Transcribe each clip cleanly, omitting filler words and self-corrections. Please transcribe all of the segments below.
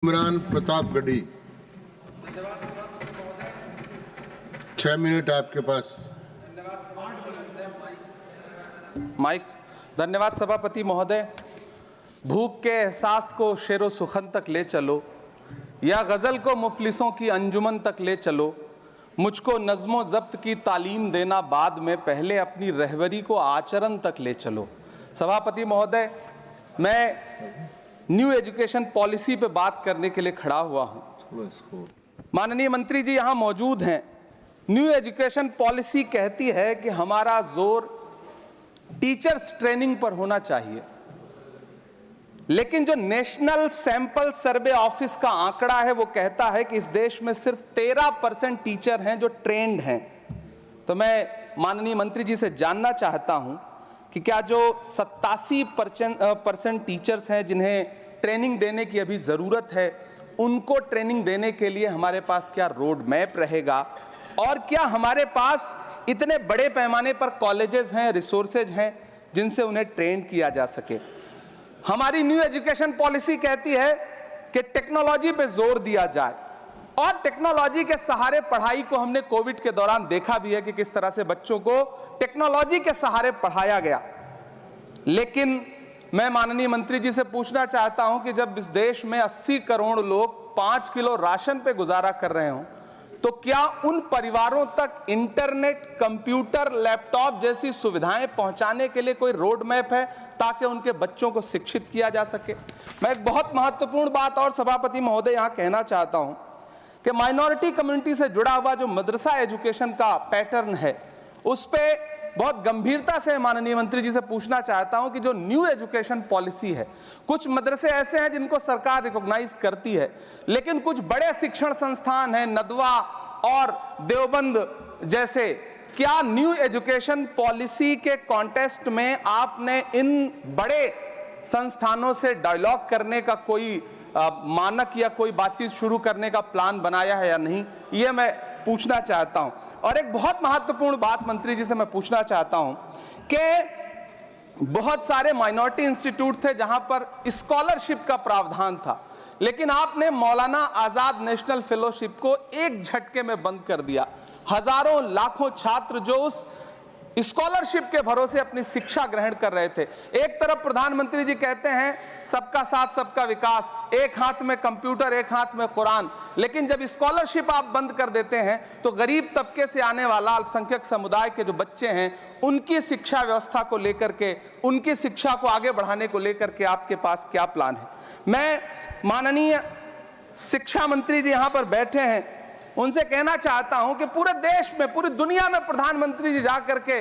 Imran Pratapgarhi 6 minute आपके पास। Mic. धन्यवाद सभापति महोदय। भूख के एहसास को शेरो सुखन तक ले चलो, या गज़ल को मुफलिसों की अंजुमन तक ले चलो। मुझको नज़्मो ज़ब्त की तालीम देना बाद में, पहले अपनी रहबरी को आचरण तक ले चलो। सभापति महोदय, मैं न्यू एजुकेशन पॉलिसी पे बात करने के लिए खड़ा हुआ हूँ। माननीय मंत्री जी यहाँ मौजूद हैं। न्यू एजुकेशन पॉलिसी कहती है कि हमारा जोर टीचर्स ट्रेनिंग पर होना चाहिए, लेकिन जो नेशनल सैंपल सर्वे ऑफिस का आंकड़ा है वो कहता है कि इस देश में सिर्फ 13% टीचर हैं जो ट्रेंड हैं। तो मैं माननीय मंत्री जी से जानना चाहता हूं कि क्या जो 87% टीचर्स हैं जिन्हें ट्रेनिंग देने की अभी ज़रूरत है, उनको ट्रेनिंग देने के लिए हमारे पास क्या रोड मैप रहेगा, और क्या हमारे पास इतने बड़े पैमाने पर कॉलेजेस हैं, रिसोर्सेज हैं जिनसे उन्हें ट्रेन किया जा सके। हमारी न्यू एजुकेशन पॉलिसी कहती है कि टेक्नोलॉजी पे जोर दिया जाए, और टेक्नोलॉजी के सहारे पढ़ाई को हमने कोविड के दौरान देखा भी है कि किस तरह से बच्चों को टेक्नोलॉजी के सहारे पढ़ाया गया। लेकिन मैं माननीय मंत्री जी से पूछना चाहता हूं कि जब इस देश में 80 करोड़ लोग 5 किलो राशन पे गुजारा कर रहे हों, तो क्या उन परिवारों तक इंटरनेट, कंप्यूटर, लैपटॉप जैसी सुविधाएं पहुंचाने के लिए कोई रोड मैप है ताकि उनके बच्चों को शिक्षित किया जा सके? मैं एक बहुत महत्वपूर्ण बात और सभापति महोदय यहां कहना चाहता हूं कि माइनॉरिटी कम्युनिटी से जुड़ा हुआ जो मदरसा एजुकेशन का पैटर्न है, उस पे बहुत गंभीरता से माननीय मंत्री जी से पूछना चाहता हूं कि जो न्यू एजुकेशन पॉलिसी है, कुछ मदरसे ऐसे हैं जिनको सरकार रिकॉग्नाइज करती है, लेकिन कुछ बड़े शिक्षण संस्थान हैं, नदवा और देवबंद जैसे, क्या न्यू एजुकेशन पॉलिसी के कॉन्टेस्ट में आपने इन बड़े संस्थानों से डायलॉग करने का कोई मानक या कोई बातचीत शुरू करने का प्लान बनाया है या नहीं, ये मैं पूछना चाहता हूं। और एक बहुत महत्वपूर्ण बात मंत्री जी से मैं पूछना चाहता हूं कि बहुत सारे माइनॉरिटी इंस्टीट्यूट थे जहां पर स्कॉलरशिप का प्रावधान था, लेकिन आपने मौलाना आजाद नेशनल फेलोशिप को एक झटके में बंद कर दिया। हजारों लाखों छात्र जो उस स्कॉलरशिप के भरोसे अपनी शिक्षा ग्रहण कर रहे थे। एक तरफ प्रधानमंत्री जी कहते हैं सबका साथ सबका विकास, एक हाथ में कंप्यूटर एक हाथ में कुरान, लेकिन जब स्कॉलरशिप आप बंद कर देते हैं तो गरीब तबके से आने वाला अल्पसंख्यक समुदाय के जो बच्चे हैं, उनकी शिक्षा व्यवस्था को लेकर के, उनकी शिक्षा को आगे बढ़ाने को लेकर के आपके पास क्या प्लान है? मैं माननीय शिक्षा मंत्री जी यहां पर बैठे हैं, उनसे कहना चाहता हूं कि पूरे देश में, पूरी दुनिया में प्रधानमंत्री जी जाकर के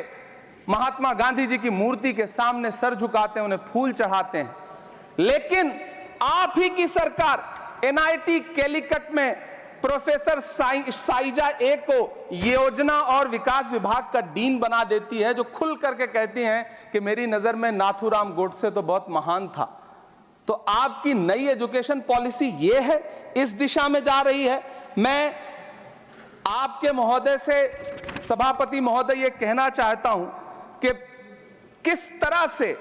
महात्मा गांधी जी की मूर्ति के सामने सर झुकाते हैं, उन्हें फूल चढ़ाते हैं, लेकिन आप ही की सरकार एनआईटी कैलीकट में प्रोफेसर साइजा ए को योजना और विकास विभाग का डीन बना देती है, जो खुल करके कहती हैं कि मेरी नजर में नाथूराम गोडसे तो बहुत महान था। तो आपकी नई एजुकेशन पॉलिसी ये है, इस दिशा में जा रही है। मैं आपके महोदय से, सभापति महोदय, ये कहना चाहता हूं कि किस तरह से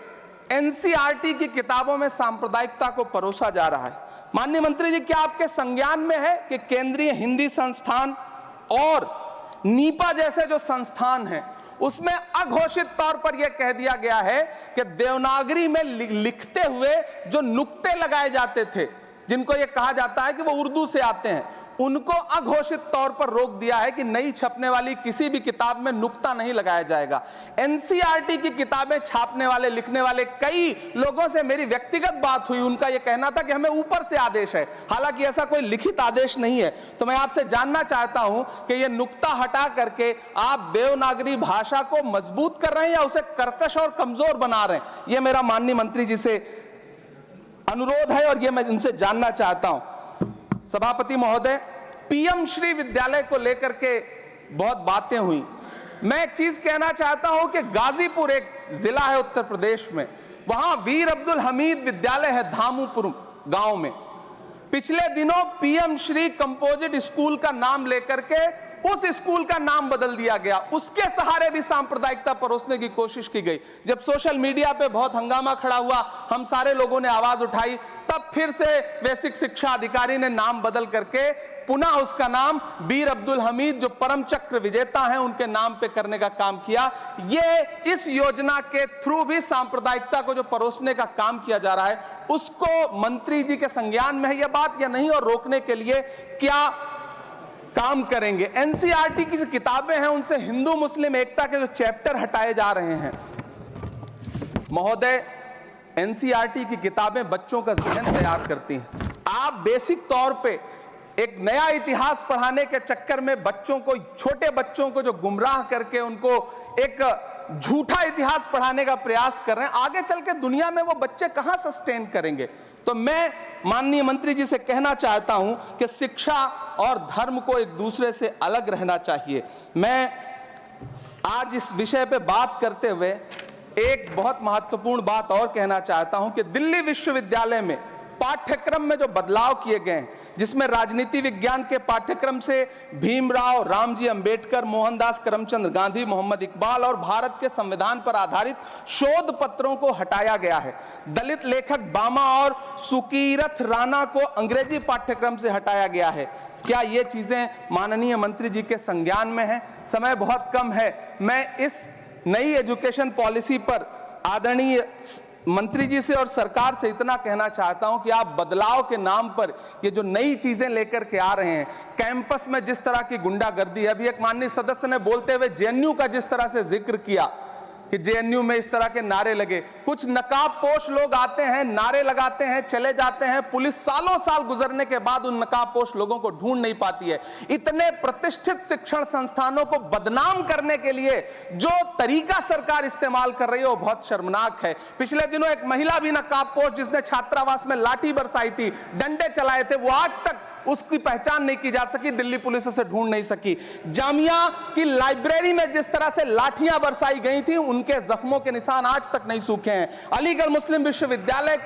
एनसीईआरटी की किताबों में सांप्रदायिकता को परोसा जा रहा है। माननीय मंत्री जी, क्या आपके संज्ञान में है कि केंद्रीय हिंदी संस्थान और नीपा जैसे जो संस्थान हैं, उसमें अघोषित तौर पर यह कह दिया गया है कि देवनागरी में लिखते हुए जो नुक्ते लगाए जाते थे, जिनको यह कहा जाता है कि वो उर्दू से आते हैं, उनको अघोषित तौर पर रोक दिया है कि नई छपने वाली किसी भी किताब में नुक्ता नहीं लगाया जाएगा। एनसीईआरटी की किताबें छापने वाले, लिखने वाले कई लोगों से मेरी व्यक्तिगत बात हुई, उनका यह कहना था कि हमें ऊपर से आदेश है, हालांकि ऐसा कोई लिखित आदेश नहीं है। तो मैं आपसे जानना चाहता हूं कि यह नुक्ता हटा करके आप देवनागरी भाषा को मजबूत कर रहे हैं या उसे कर्कश और कमजोर बना रहे हैं? यह मेरा माननीय मंत्री जी से अनुरोध है और यह मैं उनसे जानना चाहता हूं। सभापति महोदय, पीएम श्री विद्यालय को लेकर के बहुत बातें हुई। मैं एक चीज कहना चाहता हूं कि गाजीपुर एक जिला है उत्तर प्रदेश में, वहां वीर अब्दुल हमीद विद्यालय है धामूपुर गांव में। पिछले दिनों पीएम श्री कंपोजिट स्कूल का नाम लेकर के उस स्कूल का नाम बदल दिया गया, उसके सहारे भी सांप्रदायिकता परोसने की कोशिश की गई। जब सोशल मीडिया पे बहुत हंगामा खड़ा हुआ, हम सारे लोगों ने आवाज उठाई, तब फिर से बेसिक शिक्षा अधिकारी ने नाम बदल करके पुनः उसका नाम बीर अब्दुल हमीद, जो परम चक्र विजेता हैं, उनके नाम पे करने का काम किया। ये इस योजना के थ्रू भी सांप्रदायिकता को जो परोसने का काम किया जा रहा है, उसको मंत्री जी के संज्ञान में है यह बात या नहीं, और रोकने के लिए क्या काम करेंगे। एनसीईआरटी की जो किताबें हैं, उनसे हिंदू मुस्लिम एकता के जो चैप्टर हटाए जा रहे हैं। महोदय, एनसीईआरटी की किताबें बच्चों का ज़हन तैयार करती हैं। आप बेसिक तौर पे एक नया इतिहास पढ़ाने के चक्कर में बच्चों को, छोटे बच्चों को जो गुमराह करके उनको एक झूठा इतिहास पढ़ाने का प्रयास कर रहे हैं, आगे चल के दुनिया में वो बच्चे कहां सस्टेन करेंगे। तो मैं माननीय मंत्री जी से कहना चाहता हूं कि शिक्षा और धर्म को एक दूसरे से अलग रहना चाहिए। मैं आज इस विषय पे बात करते हुए एक बहुत महत्वपूर्ण बात और कहना चाहता हूं कि दिल्ली विश्वविद्यालय में पाठ्यक्रम में जो बदलाव किए गए हैं, जिसमें राजनीति विज्ञान के पाठ्यक्रम से भीमराव, रामजी अंबेडकर, मोहनदास करमचंद गांधी, मोहम्मद इकबाल और भारत के संविधान पर आधारित शोध पत्रों को हटाया गया है। दलित लेखक बामा और सुकीरथ राणा को अंग्रेजी पाठ्यक्रम से हटाया गया है। क्या ये चीजें माननीय मंत्री जी के संज्ञान में है? समय बहुत कम है। मैं इस नई एजुकेशन पॉलिसी पर आदरणीय मंत्री जी से और सरकार से इतना कहना चाहता हूं कि आप बदलाव के नाम पर ये जो नई चीजें लेकर के आ रहे हैं, कैंपस में जिस तरह की गुंडागर्दी, अभी एक माननीय सदस्य ने बोलते हुए जेएनयू का जिस तरह से जिक्र किया कि जेएनयू में इस तरह के नारे लगे, कुछ नकाबपोश लोग आते हैं, नारे लगाते हैं, चले जाते हैं, पुलिस सालों साल गुजरने के बाद उन नकाबपोश लोगों को ढूंढ नहीं पाती है। इतने प्रतिष्ठित शिक्षण संस्थानों को बदनाम करने के लिए जो तरीका सरकार इस्तेमाल कर रही है वो बहुत शर्मनाक है। पिछले दिनों एक महिला भी नकाबपोश, जिसने छात्रावास में लाठी बरसाई थी, डंडे चलाए थे, वो आज तक उसकी पहचान नहीं की जा सकी, दिल्ली पुलिस उसे ढूंढ नहीं सकी। जामिया की लाइब्रेरी में जिस तरह से लाठियां बरसाई गई थी, उनके जख्मों के निशान आज तक नहीं सूखे हैं। अलीगढ़ मुस्लिम विश्वविद्यालय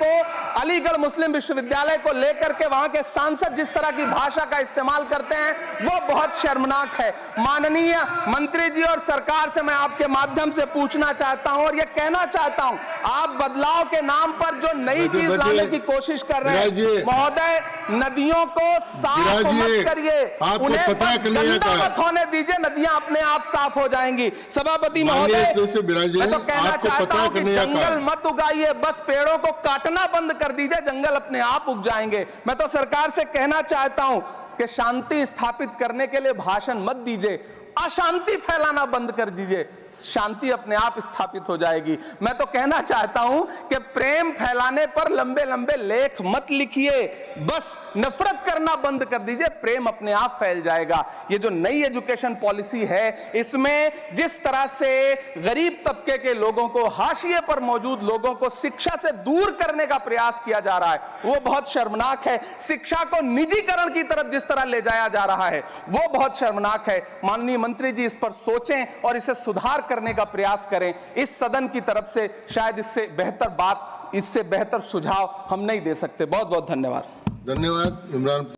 को लेकर के वहां के सांसद जिस तरह की भाषा का इस्तेमाल करते हैं, वो बहुत शर्मनाक है। माननीय मंत्री जी और सरकार से मैं आपके माध्यम से पूछना चाहता हूं और ये कहना चाहता हूं, आप बदलाव के नाम पर जो नई चीज लाने की कोशिश कर रहे हैं, महोदय, नदियों को साफ मत करिए, उन्हें गंदा मत होने दीजिए, नदियां अपने आप साफ हो जाएंगी। सभापति महोदय, मैं तो कहना चाहता हूं कि जंगल मत उगाइए, बस पेड़ों को काटना बंद कर दीजिए, जंगल अपने आप उग जाएंगे। मैं तो सरकार से कहना चाहता हूं कि शांति स्थापित करने के लिए भाषण मत दीजिए, अशांति फैलाना बंद कर दीजिए, शांति अपने आप स्थापित हो जाएगी। मैं तो कहना चाहता हूं कि प्रेम फैलाने पर लंबे लंबे लेख मत लिखिए, बस नफरत करना बंद कर दीजिए, प्रेम अपने आप फैल जाएगा। ये जो नई एजुकेशन पॉलिसी है, इसमें जिस तरह से गरीब तबके के लोगों को, हाशिए पर मौजूद लोगों को शिक्षा से दूर करने का प्रयास किया जा रहा है, वो बहुत शर्मनाक है। शिक्षा को निजीकरण की तरफ जिस तरह ले जाया जा रहा है, वो बहुत शर्मनाक है। माननीय मंत्री जी इस पर सोचें और इसे सुधार करने का प्रयास करें। इस सदन की तरफ से शायद इससे बेहतर बात, इससे बेहतर सुझाव हम नहीं दे सकते। बहुत बहुत धन्यवाद। धन्यवाद इमरान।